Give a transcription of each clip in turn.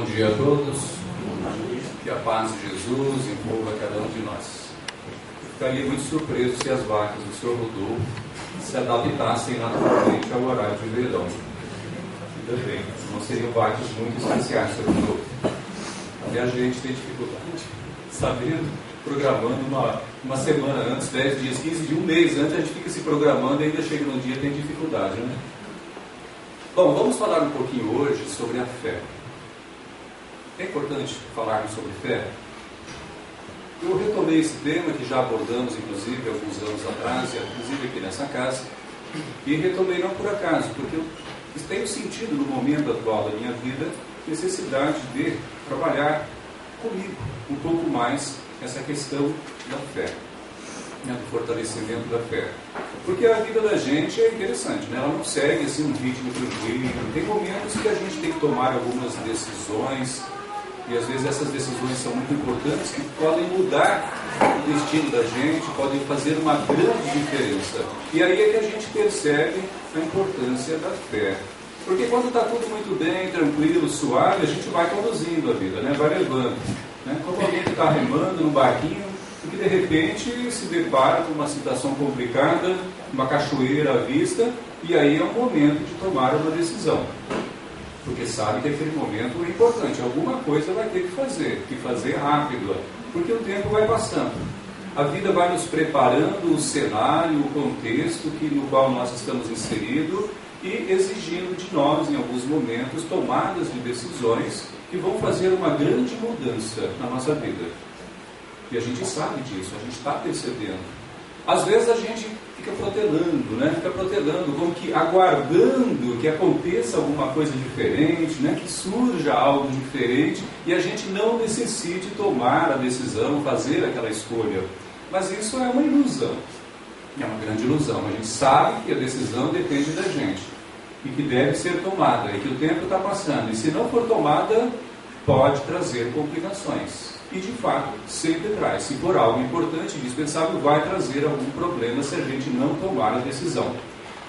Bom dia a todos, que a paz de Jesus envolva cada um de nós. Ficaria muito surpreso se as vacas do Sr. Rodolfo se adaptassem naturalmente ao horário de verão. Ainda bem, não seriam vacas muito especiais, Sr. Rodolfo. E a gente tem dificuldade, sabendo, programando uma semana antes, 10 dias, 15 dias, um mês antes, a gente fica se programando e ainda chega no dia e tem dificuldade, né? Bom, vamos falar um pouquinho hoje sobre a fé. É importante falarmos sobre fé. Eu retomei esse tema que já abordamos, inclusive, alguns anos atrás, inclusive aqui nessa casa, e retomei não por acaso, porque eu tenho sentido no momento atual da minha vida necessidade de trabalhar comigo um pouco mais essa questão da fé, né, do fortalecimento da fé. Porque a vida da gente é interessante, né? Ela não segue assim um ritmo tranquilo. Tem momentos que a gente tem que tomar algumas decisões, e às vezes essas decisões são muito importantes, que podem mudar o destino da gente, podem fazer uma grande diferença. E aí é que a gente percebe a importância da fé. Porque quando está tudo muito bem, tranquilo, suave, a gente vai conduzindo a vida, né? Vai levando. Né? Como alguém que está remando num barquinho e que de repente se depara com uma situação complicada, uma cachoeira à vista, e aí é o momento de tomar uma decisão. Porque sabe que aquele momento é importante, alguma coisa vai ter que fazer rápido, porque o tempo vai passando. A vida vai nos preparando o cenário, o contexto no qual nós estamos inseridos e exigindo de nós, em alguns momentos, tomadas de decisões que vão fazer uma grande mudança na nossa vida. E a gente sabe disso, a gente está percebendo. Às vezes a gente fica protelando, né? Como que aguardando que aconteça alguma coisa diferente, né? Que surja algo diferente e a gente não necessite tomar a decisão, fazer aquela escolha. Mas isso é uma ilusão, é uma grande ilusão. A gente sabe que a decisão depende da gente e que deve ser tomada e que o tempo está passando. E se não for tomada, pode trazer complicações. E de fato, sempre traz. Se for algo importante, indispensável, vai trazer algum problema se a gente não tomar a decisão.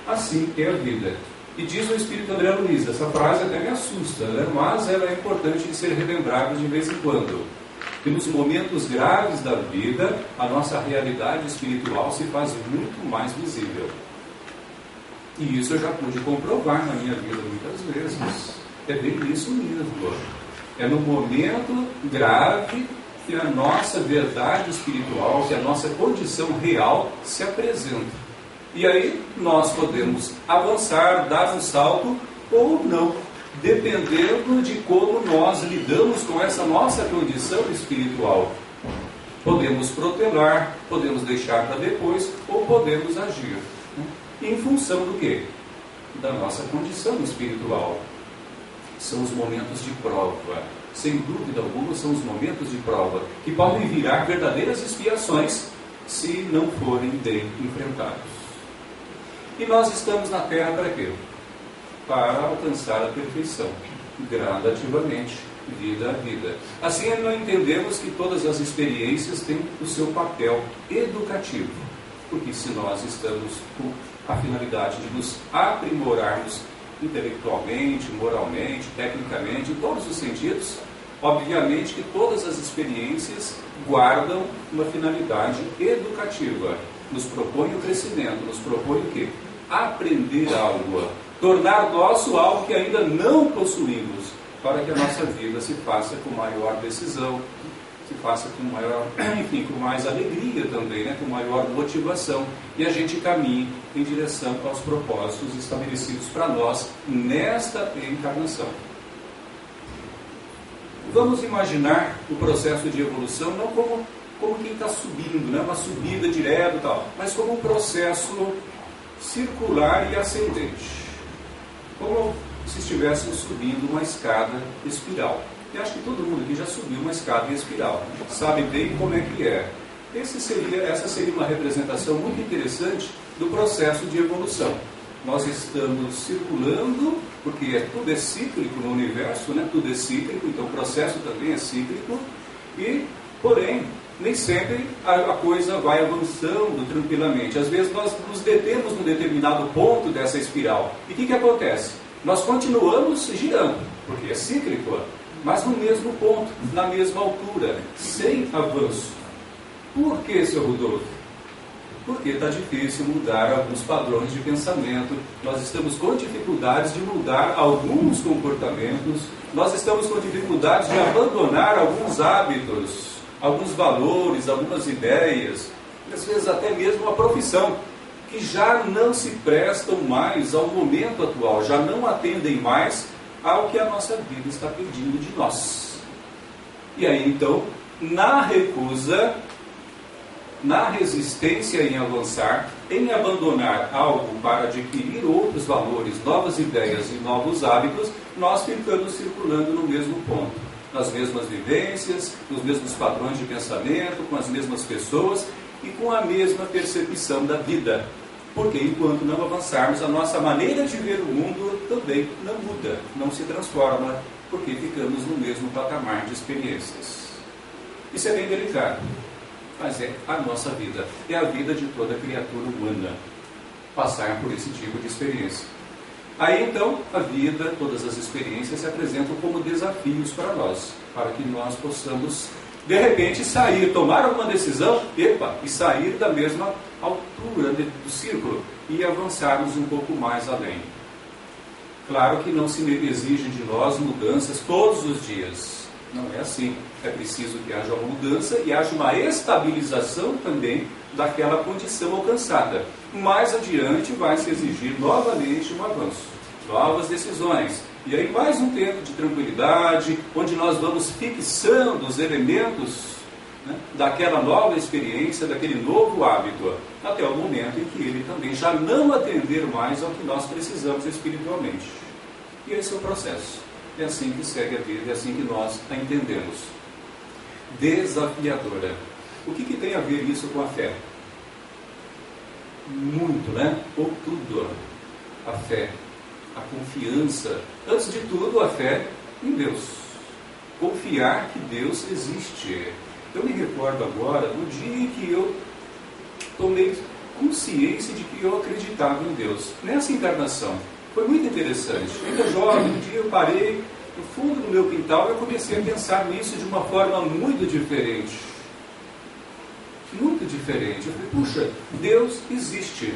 Assim é a vida. E diz o Espírito André Luiz, essa frase até me assusta, né? Mas ela é importante de ser relembrada de vez em quando. Que nos momentos graves da vida, a nossa realidade espiritual se faz muito mais visível. E isso eu já pude comprovar na minha vida muitas vezes. É bem isso mesmo. É no momento grave que a nossa verdade espiritual, que a nossa condição real se apresenta. E aí nós podemos avançar, dar um salto ou não, dependendo de como nós lidamos com essa nossa condição espiritual. Podemos protelar, podemos deixar para depois, ou podemos agir. Em função do quê? Da nossa condição espiritual. São os momentos de prova. Sem dúvida alguma, são os momentos de prova que podem virar verdadeiras expiações se não forem bem enfrentados. E nós estamos na Terra para quê? Para alcançar a perfeição, gradativamente, vida a vida. Assim, nós entendemos que todas as experiências têm o seu papel educativo. Porque se nós estamos com a finalidade de nos aprimorarmos intelectualmente, moralmente, tecnicamente, em todos os sentidos, obviamente que todas as experiências guardam uma finalidade educativa. Nos propõe o crescimento, nos propõe o quê? Aprender algo, tornar nosso algo que ainda não possuímos, para que a nossa vida se faça com maior decisão, se faça com maior, enfim, com mais alegria também, né? Com maior motivação, e a gente caminhe em direção aos propósitos estabelecidos para nós nesta encarnação. Vamos imaginar o processo de evolução não como quem está subindo, né? Uma subida direta e tal, mas como um processo circular e ascendente, como se estivéssemos subindo uma escada espiral. E acho que todo mundo aqui já subiu uma escada em espiral, sabe bem como é que é. Essa seria uma representação muito interessante do processo de evolução. Nós estamos circulando, porque tudo é cíclico no universo, né? Tudo é cíclico, então o processo também é cíclico, e, porém, nem sempre a coisa vai avançando tranquilamente. Às vezes nós nos detemos num determinado ponto dessa espiral. E o que acontece? Nós continuamos girando, porque é cíclico. mas no mesmo ponto, na mesma altura, sem avanço. Por que, Sr. Rudolfo? Porque está difícil mudar alguns padrões de pensamento, nós estamos com dificuldades de mudar alguns comportamentos, nós estamos com dificuldades de abandonar alguns hábitos, alguns valores, algumas ideias, e às vezes até mesmo a profissão, que já não se prestam mais ao momento atual, já não atendem mais ao que a nossa vida está pedindo de nós. E aí então, na recusa, na resistência em avançar, em abandonar algo para adquirir outros valores, novas ideias e novos hábitos, nós ficamos circulando no mesmo ponto, nas mesmas vivências, nos mesmos padrões de pensamento, com as mesmas pessoas e com a mesma percepção da vida. Porque enquanto não avançarmos, a nossa maneira de ver o mundo também não muda, não se transforma, porque ficamos no mesmo patamar de experiências. Isso é bem delicado. Mas é a nossa vida, é a vida de toda criatura humana, passar por esse tipo de experiência. Aí então, a vida, todas as experiências se apresentam como desafios para nós, para que nós possamos, de repente, sair, tomar alguma decisão, e sair da mesma altura do círculo e avançarmos um pouco mais além. Claro que não se exige de nós mudanças todos os dias. Não é assim. É preciso que haja uma mudança e haja uma estabilização também daquela condição alcançada. Mais adiante vai se exigir novamente um avanço, novas decisões. E aí mais um tempo de tranquilidade, onde nós vamos fixando os elementos, né, daquela nova experiência, daquele novo hábito, até o momento em que ele também já não atender mais ao que nós precisamos espiritualmente. E esse é o processo. É assim que segue a vida, é assim que nós a entendemos. Desafiadora. O que tem a ver isso com a fé? Muito, né? Ou tudo. A fé, a confiança. Antes de tudo, a fé em Deus. Confiar que Deus existe. Eu me recordo agora do dia que eu tomei consciência de que eu acreditava em Deus. Nessa encarnação. Foi muito interessante. Ainda jovem, um dia eu parei no fundo do meu quintal e eu comecei a pensar nisso de uma forma muito diferente. Muito diferente. Eu falei, puxa, Deus existe.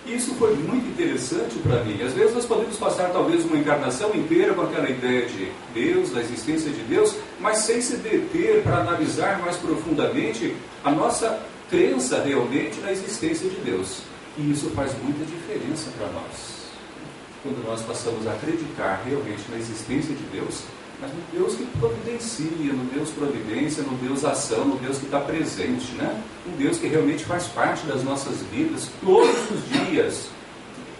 E isso foi muito interessante para mim. Às vezes nós podemos passar talvez uma encarnação inteira com aquela ideia de Deus, da existência de Deus, mas sem se deter para analisar mais profundamente a nossa crença realmente na existência de Deus. E isso faz muita diferença para nós. Quando nós passamos a acreditar realmente na existência de Deus, mas no Deus que providencia, no Deus providência, no Deus ação, no Deus que está presente, né? Um Deus que realmente faz parte das nossas vidas todos os dias,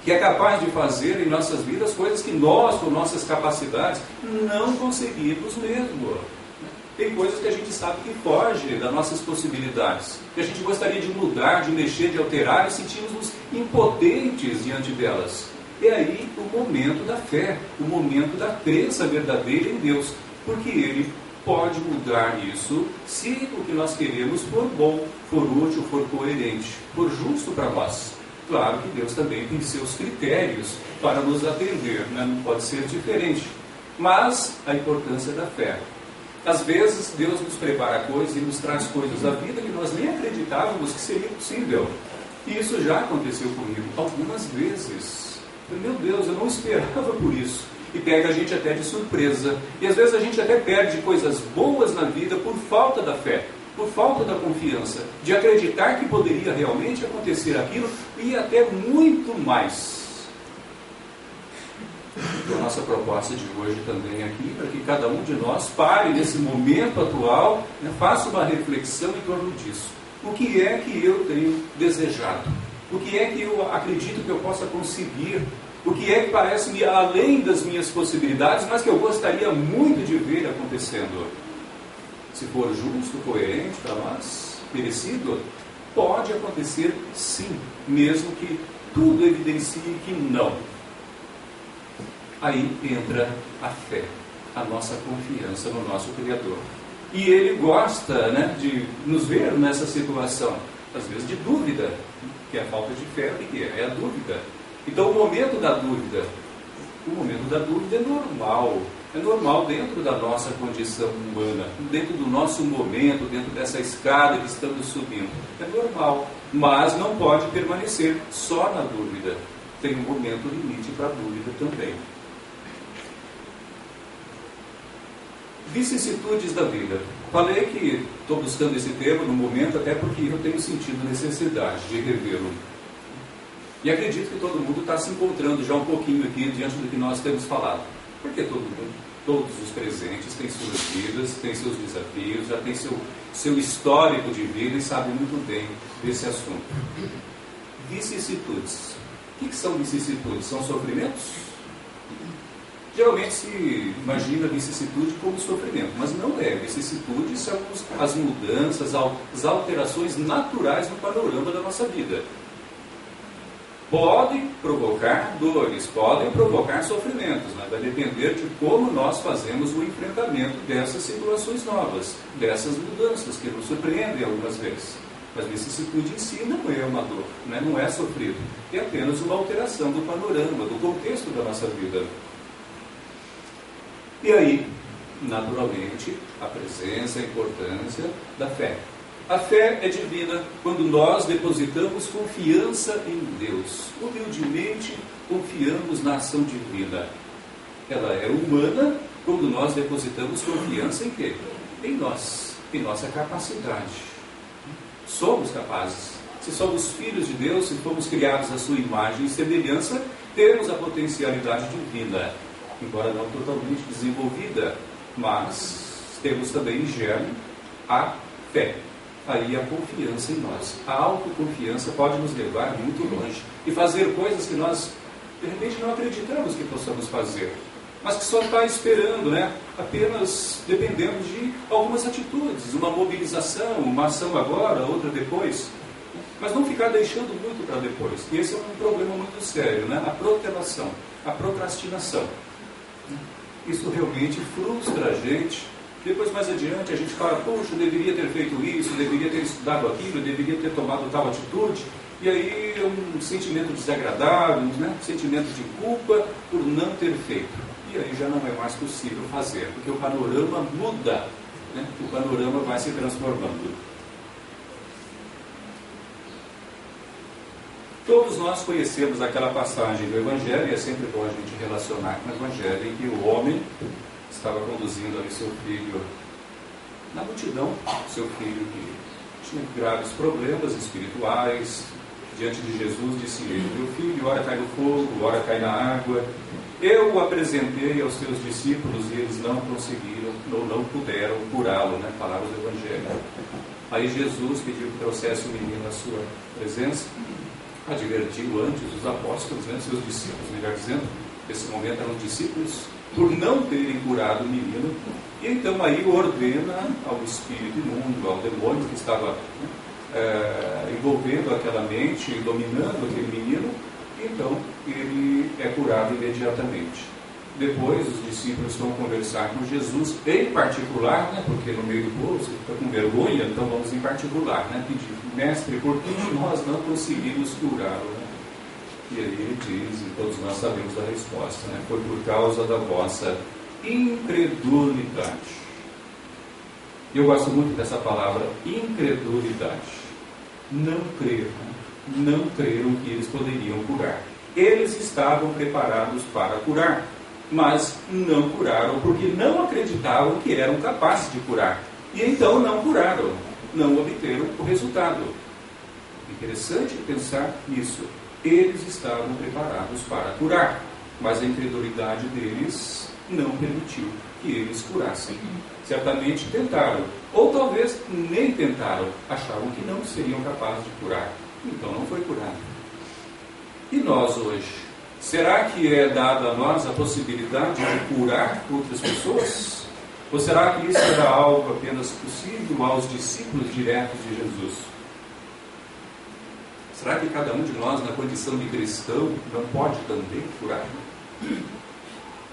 que é capaz de fazer em nossas vidas coisas que nós, com nossas capacidades, não conseguimos mesmo. Tem coisas que a gente sabe que foge das nossas possibilidades, que a gente gostaria de mudar, de mexer, de alterar, e sentimos-nos impotentes diante delas. É aí o momento da fé, o momento da crença verdadeira em Deus, porque Ele pode mudar isso se o que nós queremos for bom, for útil, for coerente, for justo para nós. Claro que Deus também tem seus critérios para nos atender, né? Não pode ser diferente. Mas a importância da fé. Às vezes Deus nos prepara coisas e nos traz coisas da vida que nós nem acreditávamos que seria possível. E isso já aconteceu comigo algumas vezes. Meu Deus, eu não esperava por isso. E pega a gente até de surpresa. E às vezes a gente até perde coisas boas na vida por falta da fé, por falta da confiança, de acreditar que poderia realmente acontecer aquilo e até muito mais. A nossa proposta de hoje também aqui, para que cada um de nós pare nesse momento atual, né, faça uma reflexão em torno disso. O que é que eu tenho desejado? O que é que eu acredito que eu possa conseguir? O que é que parece-me além das minhas possibilidades, mas que eu gostaria muito de ver acontecendo? Se for justo, coerente para nós, merecido, pode acontecer sim, mesmo que tudo evidencie que não. Aí entra a fé, a nossa confiança no nosso Criador. E Ele gosta, né, de nos ver nessa situação, às vezes de dúvida, que é a falta de fé, o que é? É a dúvida. Então o momento da dúvida é normal, É normal dentro da nossa condição humana, dentro do nosso momento, dentro dessa escada que estamos subindo. É normal, mas não pode permanecer só na dúvida. Tem um momento limite para a dúvida também. Vicissitudes da vida. Falei que estou buscando esse tema no momento, até porque eu tenho sentido necessidade de revê-lo. E acredito que todo mundo está se encontrando já um pouquinho aqui diante do que nós temos falado. Porque todos os presentes têm suas vidas, têm seus desafios, já tem seu histórico de vida e sabem muito bem desse assunto. Vicissitudes. O que são vicissitudes? São sofrimentos? Geralmente se imagina vicissitude como sofrimento, mas não é. Vicissitudes são as mudanças, as alterações naturais no panorama da nossa vida. Podem provocar dores, podem provocar sofrimentos, né? Vai depender de como nós fazemos o enfrentamento dessas situações novas, dessas mudanças que nos surpreendem algumas vezes. Mas vicissitude em si não é uma dor, né? Não é sofrido, é apenas uma alteração do panorama, do contexto da nossa vida. E aí, naturalmente, a presença, a importância da fé. A fé é divina quando nós depositamos confiança em Deus. Humildemente confiamos na ação divina. Ela é humana quando nós depositamos confiança em quê? Em nós, em nossa capacidade. Somos capazes. Se somos filhos de Deus, se fomos criados à sua imagem e semelhança, temos a potencialidade divina. Embora não totalmente desenvolvida, mas temos também em germe a fé. Aí a confiança em nós. A autoconfiança pode nos levar muito longe e fazer coisas que nós, de repente, não acreditamos que possamos fazer, mas que só está esperando, né? Apenas dependendo de algumas atitudes, uma mobilização, uma ação agora, outra depois, mas não ficar deixando muito para depois. E esse é um problema muito sério, né? A protelação, a procrastinação. Isso realmente frustra a gente. Depois, mais adiante, a gente fala, poxa, eu deveria ter feito isso, eu deveria ter estudado aquilo, eu deveria ter tomado tal atitude. E aí é um sentimento desagradável, né? Um sentimento de culpa por não ter feito. E aí já não é mais possível fazer, porque o panorama muda, né? O panorama vai se transformando. Todos nós conhecemos aquela passagem do Evangelho, e é sempre bom a gente relacionar com o Evangelho, em que o homem estava conduzindo ali seu filho na multidão, seu filho que tinha graves problemas espirituais. Diante de Jesus disse ele, meu filho, ora cai no fogo, ora cai na água. Eu o apresentei aos teus discípulos e eles não conseguiram, ou não puderam curá-lo, né? Palavras do Evangelho. Aí Jesus pediu que trouxesse o menino à sua presença, advertiu antes os apóstolos, né? Seus discípulos, melhor dizendo, nesse momento eram discípulos, por não terem curado o menino, e então aí ordena ao espírito imundo, ao demônio que estava envolvendo aquela mente, dominando aquele menino, e então ele é curado imediatamente. Depois os discípulos vão conversar com Jesus em particular, né, porque no meio do povo você fica com vergonha, então vamos em particular, né, pedir, mestre, por que nós não conseguimos curá-lo? Né? E aí ele diz, e todos nós sabemos a resposta, né? Foi por causa da vossa incredulidade. Eu gosto muito dessa palavra, incredulidade. Não creram, não creram que eles poderiam curar. Eles estavam preparados para curar, mas não curaram porque não acreditavam que eram capazes de curar. E então não curaram, não obteram o resultado. Interessante pensar nisso. Eles estavam preparados para curar, mas a incredulidade deles não permitiu que eles curassem. Certamente tentaram, ou talvez nem tentaram, achavam que não seriam capazes de curar, então não foi curado. E nós hoje? Será que é dada a nós a possibilidade de curar outras pessoas? Ou será que isso era algo apenas possível aos discípulos diretos de Jesus? Será que cada um de nós, na condição de cristão, não pode também curar?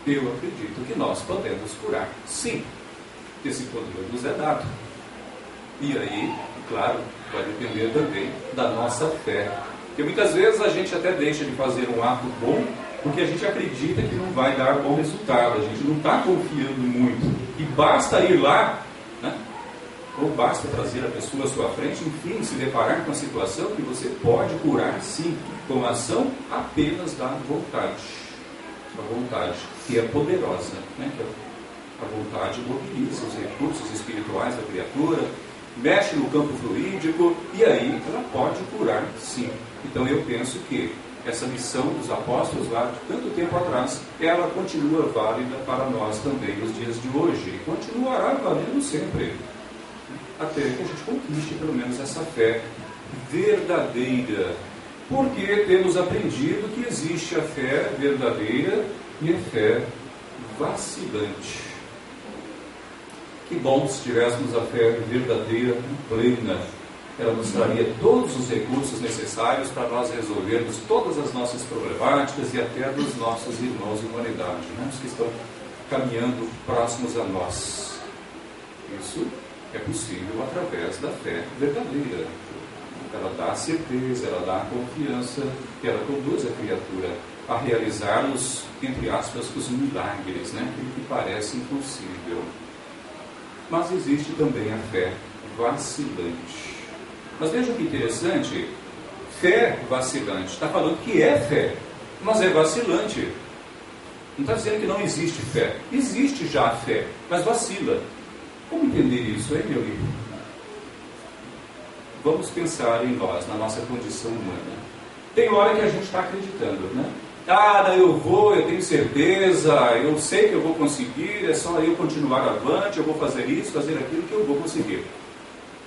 Eu acredito que nós podemos curar, sim. Esse poder nos é dado. E aí, claro, vai depender também da nossa fé. Porque muitas vezes a gente até deixa de fazer um ato bom Porque a gente acredita que não vai dar bom resultado, a gente não está confiando muito. E basta ir lá, né? Ou basta trazer a pessoa à sua frente, enfim, se deparar com a situação que você pode curar, sim, com a ação apenas da vontade. A vontade, que é poderosa, né? A vontade mobiliza os recursos espirituais da criatura, mexe no campo fluídico, e aí ela pode curar, sim. Então eu penso que essa missão dos apóstolos lá de tanto tempo atrás, ela continua válida para nós também nos dias de hoje, e continuará valendo sempre, até que a gente conquiste pelo menos essa fé verdadeira, porque temos aprendido que existe a fé verdadeira e a fé vacilante. Que bom se tivéssemos a fé verdadeira e plena. Ela nos traria todos os recursos necessários para nós resolvermos todas as nossas problemáticas e até dos nossos irmãos de humanidade, né? Os que estão caminhando próximos a nós. Isso é possível através da fé verdadeira. Ela dá a certeza, ela dá a confiança, que ela conduz a criatura a realizar os, entre aspas, os milagres, né? Aquilo que parece impossível. Mas existe também a fé vacilante. Mas vejam que interessante, fé vacilante. Está falando que é fé, mas é vacilante. Não está dizendo que não existe fé. Existe já a fé, mas vacila. Como entender isso, hein, meu amigo? Vamos pensar em nós, na nossa condição humana. Tem hora que a gente está acreditando, né? Eu tenho certeza, eu sei que eu vou conseguir, é só eu continuar avante, eu vou fazer isso, fazer aquilo que eu vou conseguir.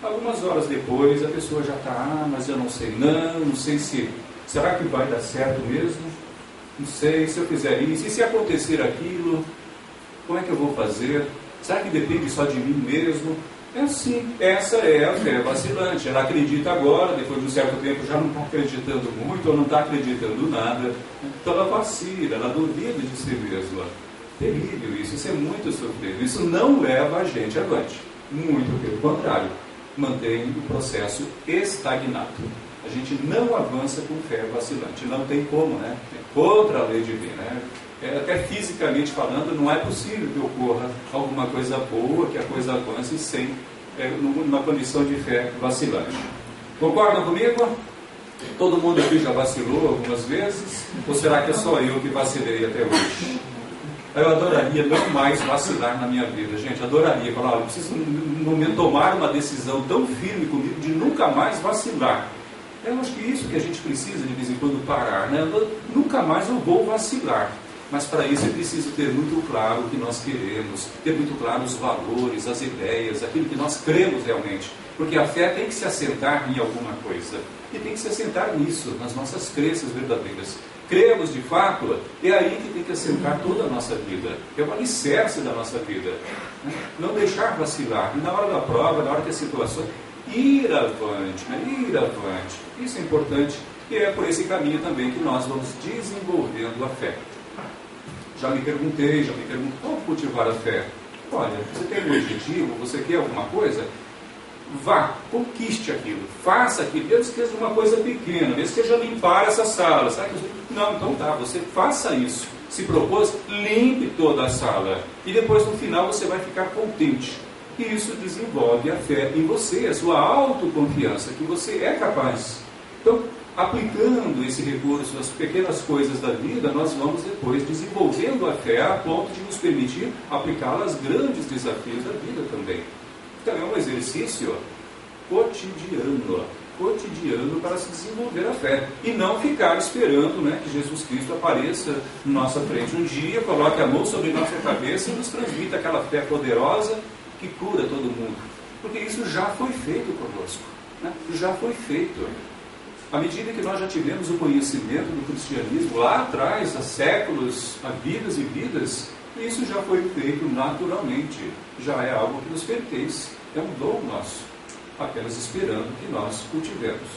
Algumas horas depois a pessoa já está, mas eu não sei se, será que vai dar certo mesmo? Não sei, se eu fizer isso, e se acontecer aquilo, como é que eu vou fazer? Será que depende só de mim mesmo? É assim, essa é a fé vacilante. Ela acredita agora, depois de um certo tempo já não está acreditando muito, ou não está acreditando nada. Então ela vacila, ela duvida de si mesma. Terrível isso é muito sofrido. Isso não leva a gente avante. Muito pelo contrário, mantém o processo estagnado. A gente não avança com fé vacilante. Não tem como, né? É contra a lei divina, né? Até fisicamente falando, não é possível que ocorra alguma coisa boa, que a coisa avance sem numa condição de fé vacilante. Concordam comigo? Todo mundo aqui já vacilou algumas vezes? Ou será que é só eu que vacilei até hoje? Eu adoraria não mais vacilar na minha vida, gente. Adoraria falar, eu preciso no momento tomar uma decisão tão firme comigo de nunca mais vacilar. Eu acho que isso que a gente precisa de vez em quando parar, né? Nunca mais eu vou vacilar. Mas para isso é preciso ter muito claro o que nós queremos, ter muito claro os valores, as ideias, aquilo que nós cremos realmente. Porque a fé tem que se assentar em alguma coisa. E tem que se assentar nisso, nas nossas crenças verdadeiras. Cremos de fato, é aí que tem que assentar toda a nossa vida. É o alicerce da nossa vida. Não deixar vacilar. E na hora da prova, na hora que a situação... Ir avante, né? Ir avante. Isso é importante. E é por esse caminho também que nós vamos desenvolvendo a fé. Já me perguntei, como cultivar a fé? Olha, você tem um objetivo, você quer alguma coisa? Vá, conquiste aquilo, faça aquilo, mesmo que seja uma coisa pequena, mesmo que seja limpar essa sala. Sabe? Não, então tá, você faça isso. Se propôs, limpe toda a sala. E depois no final você vai ficar contente. E isso desenvolve a fé em você, a sua autoconfiança, que você é capaz. Então, aplicando esse recurso às pequenas coisas da vida, nós vamos depois desenvolvendo a fé a ponto de nos permitir aplicá-la aos grandes desafios da vida também. Então é um exercício cotidiano para se desenvolver a fé. E não ficar esperando, né, que Jesus Cristo apareça na nossa frente um dia, coloque a mão sobre nossa cabeça e nos transmita aquela fé poderosa que cura todo mundo. Porque isso já foi feito conosco, né? Já foi feito. À medida que nós já tivemos o conhecimento do cristianismo lá atrás, há séculos, há vidas e vidas, isso já foi feito naturalmente. Já é algo que nos pertence. É um dom nosso, apenas esperando que nós cultivemos.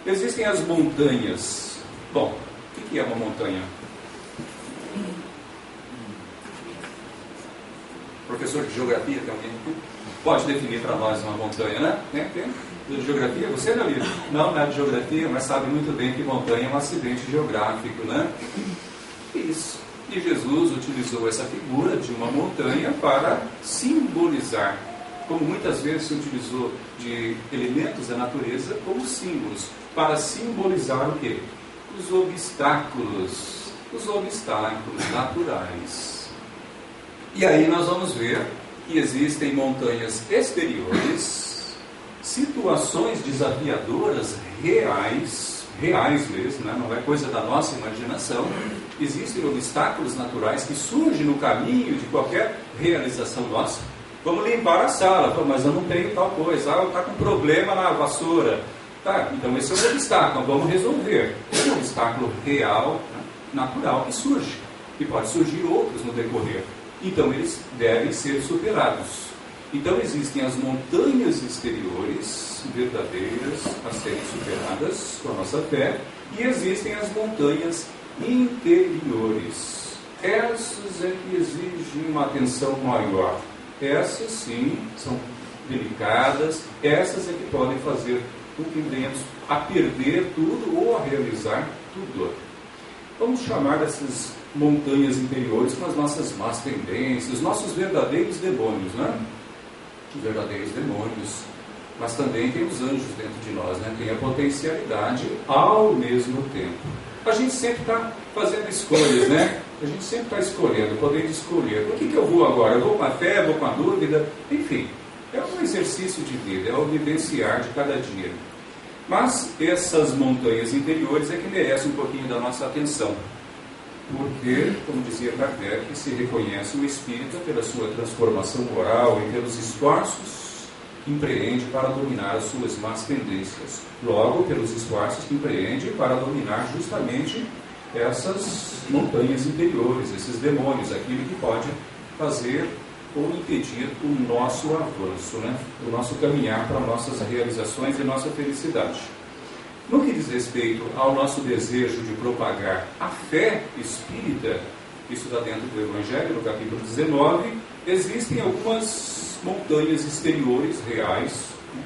Existem as montanhas. Bom, o que é uma montanha? professor de geografia, tem alguém aqui? Pode definir para nós uma montanha, né? Tem? De geografia? Você, Davi? Não é de geografia, mas sabe muito bem que montanha é um acidente geográfico, né? Isso. E Jesus utilizou essa figura de uma montanha para simbolizar, como muitas vezes se utilizou de elementos da natureza como símbolos, para simbolizar o quê? Os obstáculos naturais. E aí nós vamos ver que existem montanhas exteriores, situações desafiadoras reais mesmo, né? Não é coisa da nossa imaginação. Existem obstáculos naturais que surgem no caminho de qualquer realização nossa. Vamos limpar a sala, mas eu não tenho tal coisa, está com problema na vassoura. Tá, então esse é um obstáculo, vamos resolver. É um obstáculo real, natural, que surge. E pode surgir outros no decorrer. Então eles devem ser superados. Então existem as montanhas exteriores, verdadeiras, a serem superadas com a nossa fé, e existem as montanhas interiores. Essas é que exigem uma atenção maior. Essas sim são delicadas, essas é que podem fazer com que venhamos a perder tudo ou a realizar tudo. Vamos chamar dessas montanhas interiores com as nossas más tendências, os nossos verdadeiros demônios, né? Os verdadeiros demônios. Mas também tem os anjos dentro de nós, né? Tem a potencialidade ao mesmo tempo. A gente sempre está fazendo escolhas, né? A gente sempre está escolhendo, podendo escolher. O que eu vou agora? Eu vou com a fé, vou com a dúvida? Enfim, é um exercício de vida, é o vivenciar de cada dia. Mas essas montanhas interiores é que merecem um pouquinho da nossa atenção. Porque, como dizia Kardec, se reconhece o espírito pela sua transformação moral e pelos esforços que empreende para dominar as suas más tendências. Logo, pelos esforços que empreende para dominar justamente essas montanhas interiores, esses demônios, aquilo que pode fazer ou impedir o nosso avanço, né? O nosso caminhar para nossas realizações e nossa felicidade. No que diz respeito ao nosso desejo de propagar a fé espírita, isso está dentro do Evangelho, no capítulo 19, existem algumas montanhas exteriores reais, né?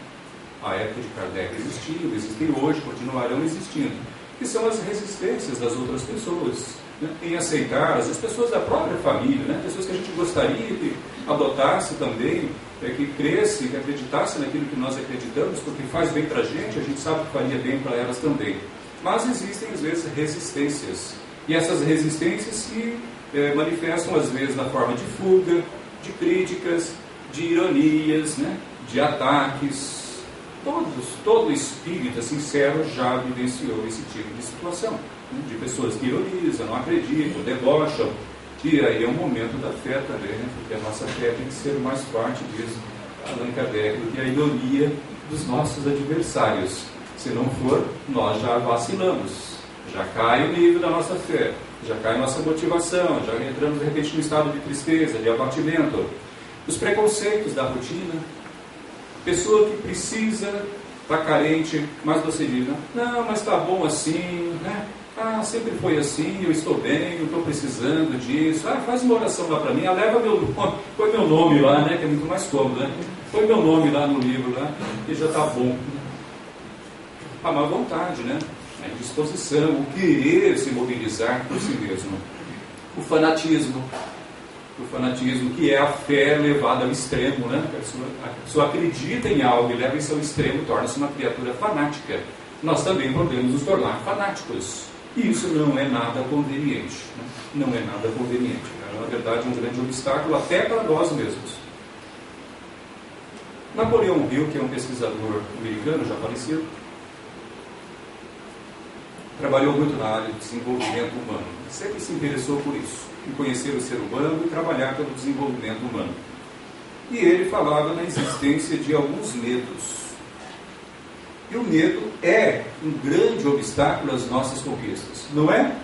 A época de Kardec existiam, existem hoje, continuarão existindo, que são as resistências das outras pessoas, né? Em aceitar, as pessoas da própria família, né? Pessoas que a gente gostaria que adotasse também, que cresce, que acreditasse naquilo que nós acreditamos, porque faz bem para a gente sabe que faria bem para elas também. Mas existem, às vezes, resistências. E essas resistências se manifestam, às vezes, na forma de fuga, de críticas, de ironias, né? De ataques. Todo espírita sincero já vivenciou esse tipo de situação, né? De pessoas que ironizam, não acreditam, debocham. E aí é um momento da fé também, né? Porque a nossa fé tem que ser mais forte disso, Allan Kardec, do que a ironia dos nossos adversários. Se não for, nós já vacilamos, já cai o nível da nossa fé, já cai a nossa motivação, já entramos de repente no estado de tristeza, de abatimento. Os preconceitos da rotina, pessoa que precisa, está carente, mas você diz, não, mas está bom assim, né? Sempre foi assim, eu estou bem, eu estou precisando disso. Faz uma oração lá para mim, leva meu nome, põe meu nome lá, né? Que é muito mais cômodo, né? Põe meu nome lá no livro, né? Que já está bom. A má vontade, né? A indisposição, o querer se mobilizar por si mesmo. O fanatismo que é a fé levada ao extremo, né? A pessoa acredita em algo e leva isso ao extremo, torna-se uma criatura fanática. Nós também podemos nos tornar fanáticos. E isso não é nada conveniente. Né? Não é nada conveniente. É, na verdade, um grande obstáculo até para nós mesmos. Napoleão Hill, que é um pesquisador americano, já falecido, trabalhou muito na área de desenvolvimento humano. Sempre se interessou por isso, em conhecer o ser humano e trabalhar pelo desenvolvimento humano. E ele falava na existência de alguns medos. E o medo é um grande obstáculo às nossas conquistas, não é?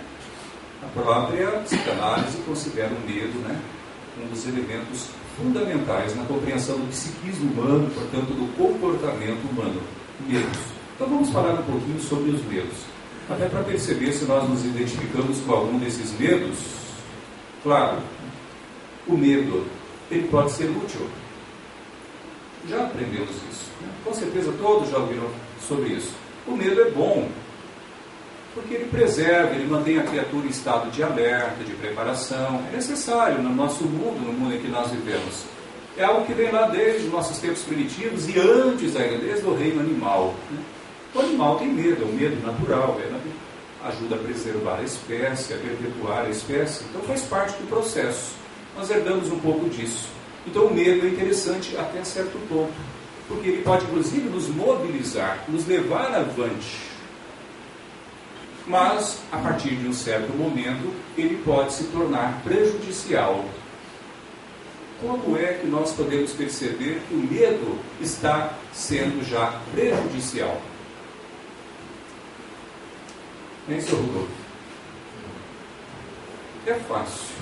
A própria psicanálise considera o medo, né, um dos elementos fundamentais na compreensão do psiquismo humano, portanto, do comportamento humano. Medos. Então vamos falar um pouquinho sobre os medos, até para perceber se nós nos identificamos com algum desses medos. Claro, o medo ele pode ser útil. Já aprendemos isso, né? Com certeza todos já ouviram sobre isso. O medo é bom, porque ele preserva, ele mantém a criatura em estado de alerta, de preparação. É necessário no nosso mundo, no mundo em que nós vivemos. É algo que vem lá desde os nossos tempos primitivos e antes ainda, desde o reino animal, né? O animal tem medo, é um medo natural, ajuda a preservar a espécie, a perpetuar a espécie. Então faz parte do processo. Nós herdamos um pouco disso. Então o medo é interessante até certo ponto, porque ele pode inclusive nos mobilizar, nos levar avante. Mas, a partir de um certo momento, ele pode se tornar prejudicial. Como é que nós podemos perceber que o medo está sendo já prejudicial? Nem seu Rudolf. É fácil.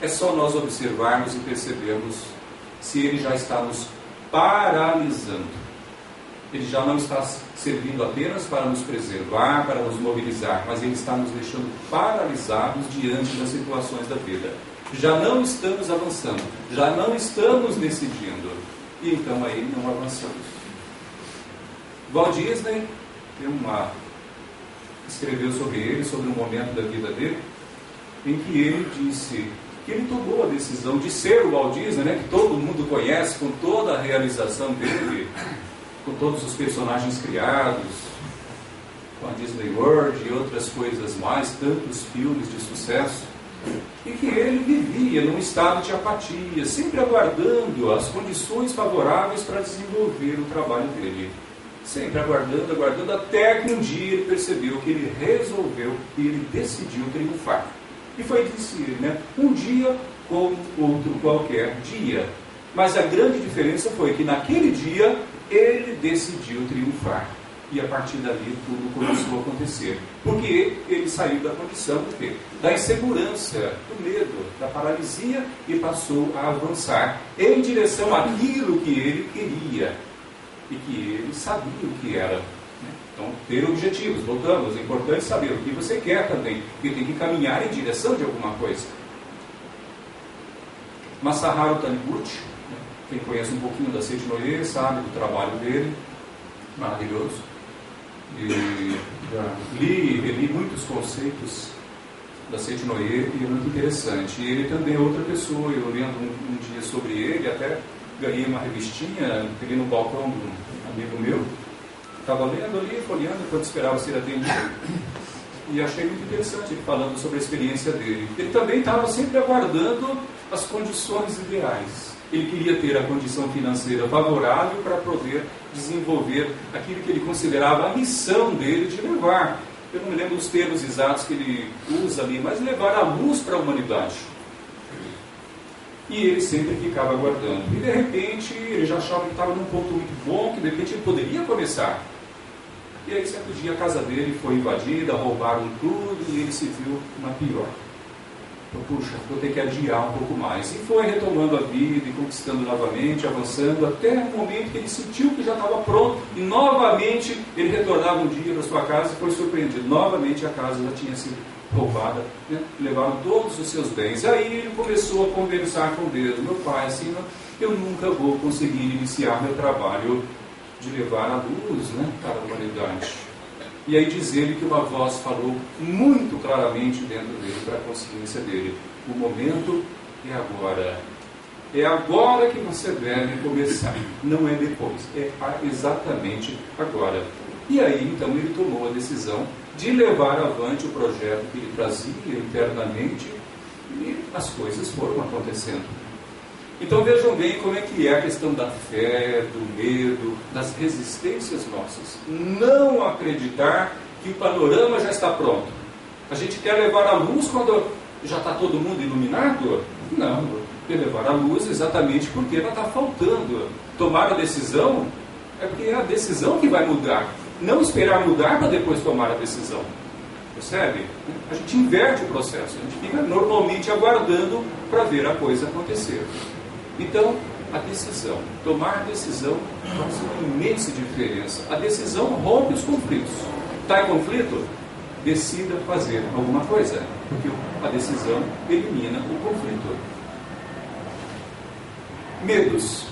É só nós observarmos e percebermos se ele já está nos paralisando. Ele já não está servindo apenas para nos preservar, para nos mobilizar, mas ele está nos deixando paralisados diante das situações da vida. Já não estamos avançando, já não estamos decidindo, e então aí não avançamos. Walt Disney escreveu sobre ele, sobre um momento da vida dele, em que ele disse que ele tomou a decisão de ser o Walt Disney, né, que todo mundo conhece, com toda a realização dele, com todos os personagens criados, com a Disney World e outras coisas mais, tantos filmes de sucesso, e que ele vivia num estado de apatia, sempre aguardando as condições favoráveis para desenvolver o trabalho dele. Sempre aguardando, até que um dia ele percebeu que ele resolveu e ele decidiu triunfar. E foi disse ele, né? Um dia como outro qualquer dia. Mas a grande diferença foi que naquele dia ele decidiu triunfar. E a partir dali tudo começou a acontecer. Porque ele saiu da condição do quê? Da insegurança, do medo, da paralisia e passou a avançar em direção àquilo que ele queria e que ele sabia o que era. Então, ter objetivos, voltamos, é importante saber o que você quer também, porque tem que caminhar em direção de alguma coisa. Masaharu Taniguchi, quem conhece um pouquinho da Seiji Noye sabe do trabalho dele, maravilhoso. E li muitos conceitos da Seiji Noye e é muito interessante. E ele também é outra pessoa, eu lendo um dia sobre ele, até ganhei uma revistinha, peguei no balcão de um amigo meu, estava lendo ali, folheando, enquanto esperava ser atendido. E achei muito interessante ele falando sobre a experiência dele. Ele também estava sempre aguardando as condições ideais. Ele queria ter a condição financeira favorável para poder desenvolver aquilo que ele considerava a missão dele de levar. Eu não me lembro os termos exatos que ele usa ali, mas levar a luz para a humanidade. E ele sempre ficava aguardando. E de repente ele já achava que estava num ponto muito bom, que de repente ele poderia começar. E aí certo dia a casa dele foi invadida, roubaram tudo e ele se viu na pior. Então, puxa, vou ter que adiar um pouco mais. E foi retomando a vida e conquistando novamente, avançando, até o momento que ele sentiu que já estava pronto. E novamente ele retornava um dia para sua casa e foi surpreendido. Novamente a casa já tinha sido roubada, né? Levaram todos os seus bens. Aí ele começou a conversar com Deus. Meu pai, assim, eu nunca vou conseguir iniciar meu trabalho de levar a luz, né, para a humanidade. E aí diz ele que uma voz falou muito claramente dentro dele, para a consciência dele: o momento é agora. É agora que você deve começar, não é depois, é exatamente agora. E aí então ele tomou a decisão de levar avante o projeto que ele trazia internamente, e as coisas foram acontecendo. Então vejam bem como é que é a questão da fé, do medo, das resistências nossas. Não acreditar que o panorama já está pronto. A gente quer levar a luz quando já está todo mundo iluminado? Não, quer levar a luz exatamente porque ela está faltando. Tomar a decisão é porque é a decisão que vai mudar. Não esperar mudar para depois tomar a decisão. Percebe? A gente inverte o processo. A gente fica normalmente aguardando para ver a coisa acontecer. Então, a decisão, tomar decisão faz uma imensa diferença. A decisão rompe os conflitos. Está em conflito? Decida fazer alguma coisa, porque a decisão elimina o conflito. Medos.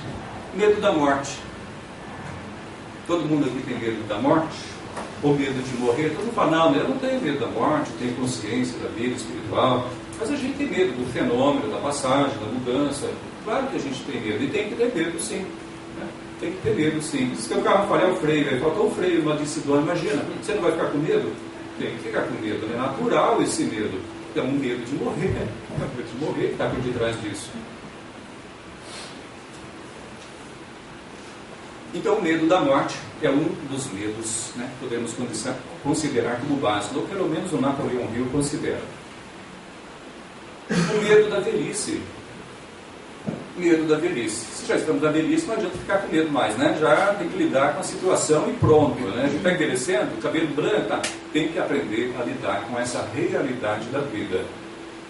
Medo da morte. Todo mundo aqui tem medo da morte? Ou medo de morrer? Todo mundo fala, não, eu não tenho medo da morte, eu tenho consciência da vida espiritual. Mas a gente tem medo do fenômeno, da passagem, da mudança. Claro que a gente tem medo. E tem que ter medo, sim. Né? Tem que ter medo, sim. Se o carro falhar o freio, aí faltou o freio, uma decisão, imagina. Você não vai ficar com medo? Tem que ficar com medo. É natural esse medo. É um medo de morrer. É um medo de morrer que está por detrás disso. Então, o medo da morte é um dos medos, né, que podemos considerar como básico, ou pelo menos o Napoleão Hill considera. O medo da velhice. Medo da velhice. Se já estamos na velhice, não adianta ficar com medo mais, né? Já tem que lidar com a situação e pronto, né? A gente está envelhecendo, cabelo branco, tá? Tem que aprender a lidar com essa realidade da vida.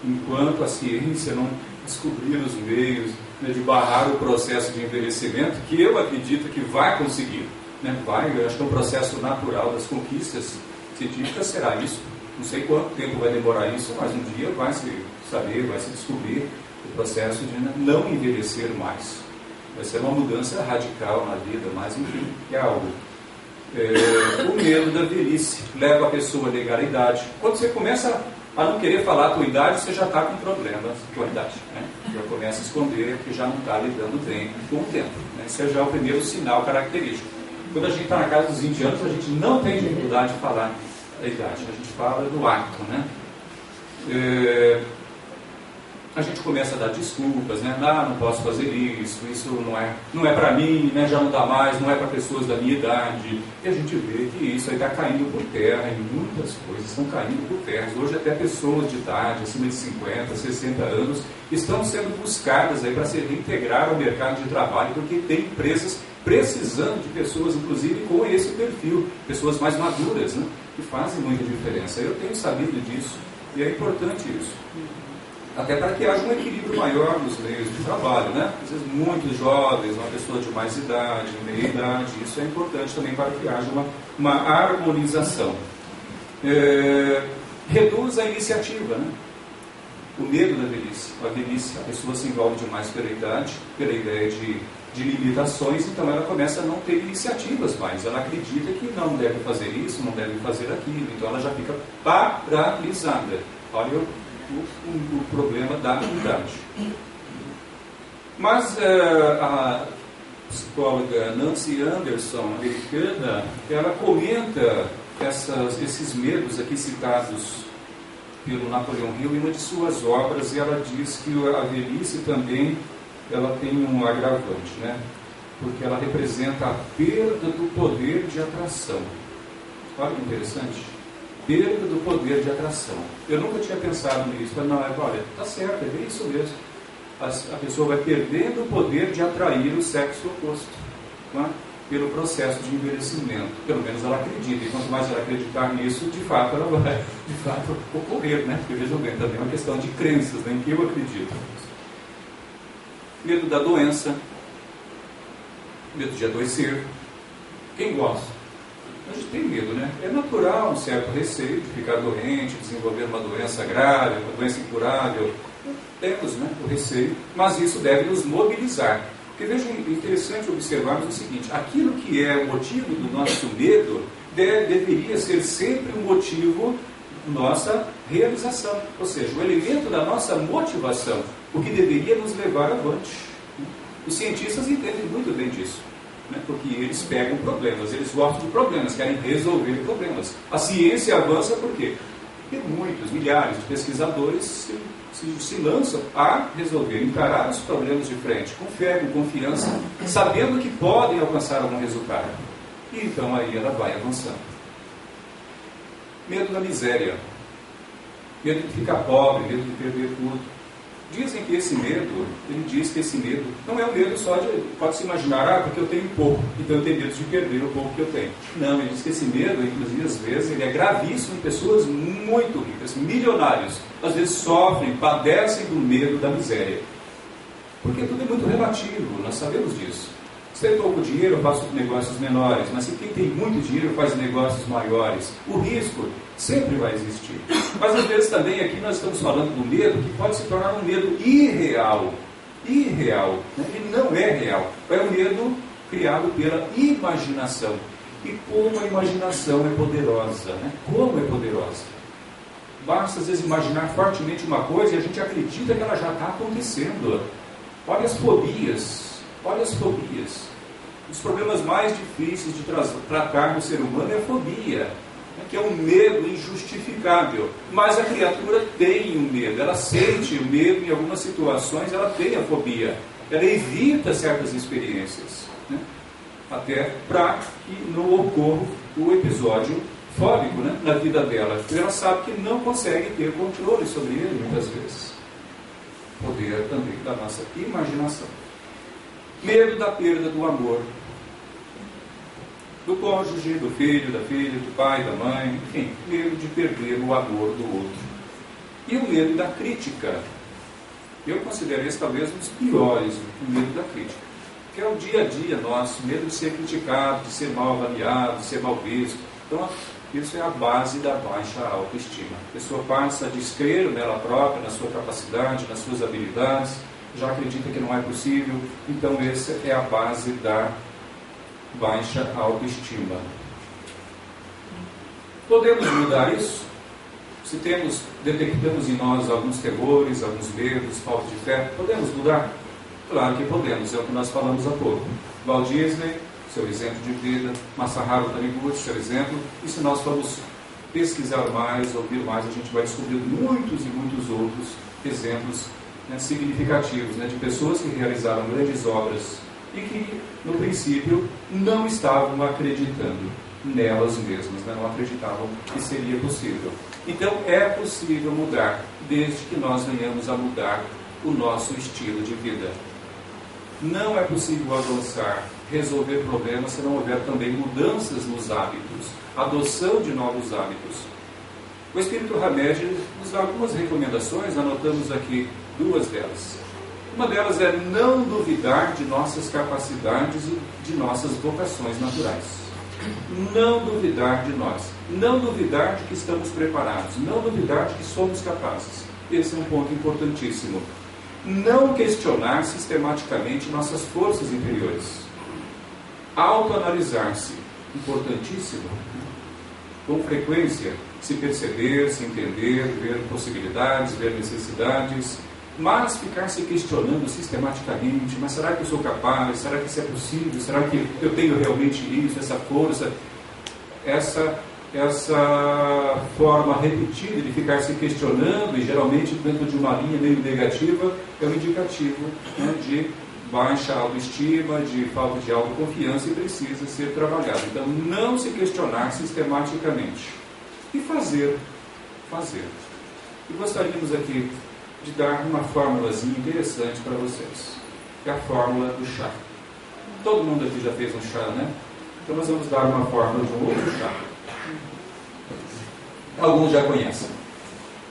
Enquanto a ciência não descobrir os meios, né, de barrar o processo de envelhecimento, que eu acredito que vai conseguir, né? Eu acho que é um processo natural das conquistas científicas, será isso. Não sei quanto tempo vai demorar isso, mas um dia vai se saber, vai se descobrir o processo de não envelhecer mais. Vai ser uma mudança radical na vida, mas enfim, é algo. O medo da velhice leva a pessoa a negar a idade. Quando você começa a não querer falar a tua idade, você já está com problemas com a idade, né? Já começa a esconder que já não está lidando bem com o tempo, né? Esse é já o primeiro sinal característico. Quando a gente está na casa dos 20 anos, a gente não tem dificuldade de falar a idade, a gente fala do ato, né? A gente começa a dar desculpas, né? Não posso fazer isso não é para mim, né? Já não dá mais, não é para pessoas da minha idade. E a gente vê que isso aí está caindo por terra, e muitas coisas estão caindo por terra. Hoje até pessoas de idade, acima de 50, 60 anos, estão sendo buscadas aí para se reintegrar ao mercado de trabalho, porque tem empresas precisando de pessoas, inclusive, com esse perfil, pessoas mais maduras, né? Que fazem muita diferença. Eu tenho sabido disso, e é importante isso. Até para que haja um equilíbrio maior nos meios de trabalho, né? Às vezes muitos jovens, uma pessoa de mais idade, meia idade, isso é importante também para que haja uma harmonização. Reduz a iniciativa, né? O medo da velhice. A velhice, a pessoa se envolve demais pela idade, pela ideia de limitações, então ela começa a não ter iniciativas mais. Ela acredita que não deve fazer isso, não deve fazer aquilo, então ela já fica paralisada. Olha o problema da idade. Mas a psicóloga Nancy Anderson, americana, ela comenta esses medos aqui citados pelo Napoleão Hill em uma de suas obras, e ela diz que a velhice também ela tem um agravante, né? Porque ela representa a perda do poder de atração. Olha que interessante. Perda do poder de atração. Eu nunca tinha pensado nisso, mas não, olha, está certo, é bem isso mesmo. A pessoa vai perdendo o poder de atrair o sexo oposto, né? Pelo processo de envelhecimento. Pelo menos ela acredita, e quanto mais ela acreditar nisso, de fato ela vai ocorrer, né? Porque vejam bem, também é uma questão de crenças, né? Em que eu acredito. Medo da doença, medo de adoecer. Quem gosta? A gente tem medo, né? É natural um certo receio de ficar doente, desenvolver uma doença grave, uma doença incurável. Temos, né, o receio, mas isso deve nos mobilizar. Porque vejam, é interessante observarmos o seguinte: aquilo que é o motivo do nosso medo deveria ser sempre um motivo da nossa realização. Ou seja, o elemento da nossa motivação, o que deveria nos levar avante. Os cientistas entendem muito bem disso, né? Porque eles pegam problemas, eles gostam de problemas, querem resolver problemas. A ciência avança por quê? Porque muitos, milhares de pesquisadores se lançam a resolver, encarar os problemas de frente, com fé, com confiança, sabendo que podem alcançar algum resultado. E então aí ela vai avançando. Medo da miséria, medo de ficar pobre, medo de perder tudo. Dizem que esse medo, ele diz que esse medo não é um medo só de, pode-se imaginar, porque eu tenho pouco, então eu tenho medo de perder o pouco que eu tenho. Não, ele diz que esse medo, inclusive às vezes, ele é gravíssimo em pessoas muito ricas, milionários. Às vezes sofrem, padecem do medo da miséria. Porque tudo é muito relativo, nós sabemos disso. Se tem pouco dinheiro, eu faço negócios menores, mas se quem tem muito dinheiro faz negócios maiores. O risco sempre vai existir. Mas às vezes também aqui nós estamos falando do medo que pode se tornar um medo irreal. irreal, né? Ele não é real. É um medo criado pela imaginação. E como a imaginação é poderosa, né? Como é poderosa. Basta, às vezes, imaginar fortemente uma coisa e a gente acredita que ela já está acontecendo. Olha as fobias. Olha as fobias. Os problemas mais difíceis de tratar no ser humano é a fobia, que é um medo injustificável. Mas a criatura tem o medo, ela sente o medo, em algumas situações ela tem a fobia. Ela evita certas experiências, né? Até para que não ocorra o episódio fóbico, né, na vida dela. Porque ela sabe que não consegue ter controle sobre ele, muitas vezes. Poder também da nossa imaginação. Medo da perda do amor. Do cônjuge, do filho, da filha, do pai, da mãe, enfim, medo de perder o amor do outro. E o medo da crítica. Eu considero esse talvez um dos piores, o medo da crítica. Que é o dia a dia nosso, medo de ser criticado, de ser mal avaliado, de ser mal visto. Então, isso é a base da baixa autoestima. A pessoa passa a descrer nela própria, na sua capacidade, nas suas habilidades, já acredita que não é possível. Então, essa é a base da baixa autoestima. Podemos mudar isso? Se detectamos em nós alguns temores, alguns medos, falta de fé, podemos mudar? Claro que podemos, é o que nós falamos há pouco. Walt Disney, seu exemplo de vida, Masaharu Taniguchi, seu exemplo, e se nós formos pesquisar mais, ouvir mais, a gente vai descobrir muitos e muitos outros exemplos, né, significativos, né, de pessoas que realizaram grandes obras e que, no princípio, não estavam acreditando nelas mesmas, né? Não acreditavam que seria possível. Então, é possível mudar, desde que nós venhamos a mudar o nosso estilo de vida. Não é possível avançar, resolver problemas, se não houver também mudanças nos hábitos, adoção de novos hábitos. O Espírito Hamed nos dá algumas recomendações, anotamos aqui duas delas. Uma delas é não duvidar de nossas capacidades e de nossas vocações naturais. Não duvidar de nós. Não duvidar de que estamos preparados. Não duvidar de que somos capazes. Esse é um ponto importantíssimo. Não questionar sistematicamente nossas forças interiores. Autoanalisar-se. Importantíssimo. Com frequência, se perceber, se entender, ver possibilidades, ver necessidades. Mas ficar se questionando sistematicamente, mas será que eu sou capaz? Será que isso é possível? Será que eu tenho realmente isso, essa força? Essa forma repetida de ficar se questionando, e geralmente dentro de uma linha meio negativa, é um indicativo, né, de baixa autoestima, de falta de autoconfiança, e precisa ser trabalhado. Então, não se questionar sistematicamente. E fazer. E gostaríamos aqui de dar uma fórmulazinha interessante para vocês. É a fórmula do chá. Todo mundo aqui já fez um chá, né? Então nós vamos dar uma fórmula de um outro chá. Alguns já conhecem.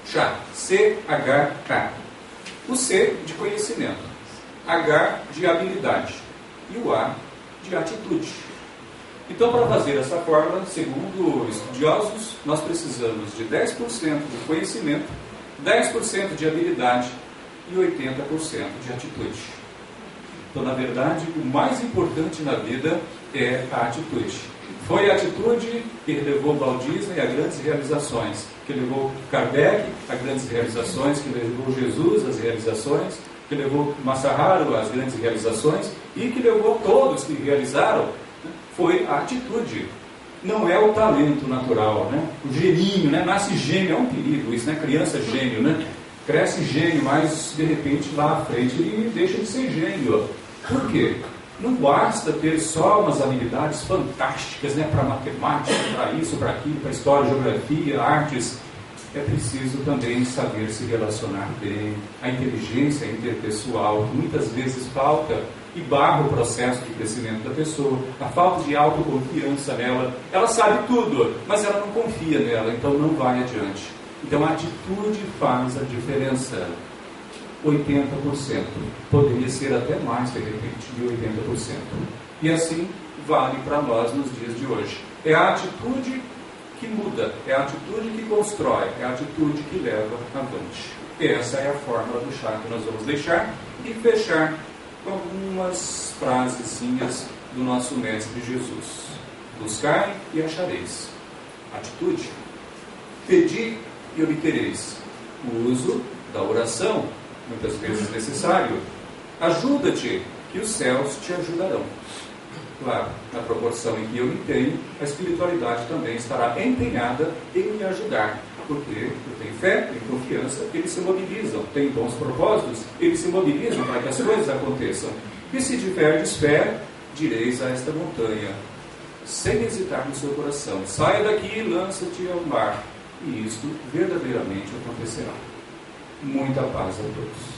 Chá. C-H-K. O C de conhecimento. H de habilidade. E o A de atitude. Então, para fazer essa fórmula, segundo estudiosos, nós precisamos de 10% de conhecimento, 10% de habilidade e 80% de atitude. Então, na verdade, o mais importante na vida é a atitude. Foi a atitude que levou Walt Disney a grandes realizações, que levou Kardec a grandes realizações, que levou Jesus às realizações, que levou Masaharu às grandes realizações e que levou todos que realizaram. Foi a atitude. Não é o talento natural, né? O geninho, né? Nasce gênio, é um perigo isso, né? Criança gênio, né? Cresce gênio, mas de repente lá à frente ele deixa de ser gênio. Por quê? Não basta ter só umas habilidades fantásticas, né? Para matemática, para isso, para aquilo, para história, geografia, artes. É preciso também saber se relacionar bem. A inteligência interpessoal, que muitas vezes falta e barra o processo de crescimento da pessoa, a falta de autoconfiança nela. Ela sabe tudo, mas ela não confia nela, então não vai adiante. Então a atitude faz a diferença. 80%. Poderia ser até mais, de repente, de 80%. E assim vale para nós nos dias de hoje. É a atitude que muda, é a atitude que constrói, é a atitude que leva avante. Essa é a fórmula do chá que nós vamos deixar e fechar com algumas frasezinhas do nosso Mestre Jesus. Buscai e achareis. Atitude. Pedi e obtereis. O uso da oração, muitas vezes necessário. Ajuda-te, que os céus te ajudarão. Claro, na proporção em que eu me empenho, a espiritualidade também estará empenhada em me ajudar. Porque eu tenho fé, tenho confiança, eles se mobilizam. Tenho bons propósitos, eles se mobilizam para que as coisas aconteçam. E se tiverdes fé, direis a esta montanha, sem hesitar no seu coração: saia daqui e lança-te ao mar. E isto verdadeiramente acontecerá. Muita paz a todos.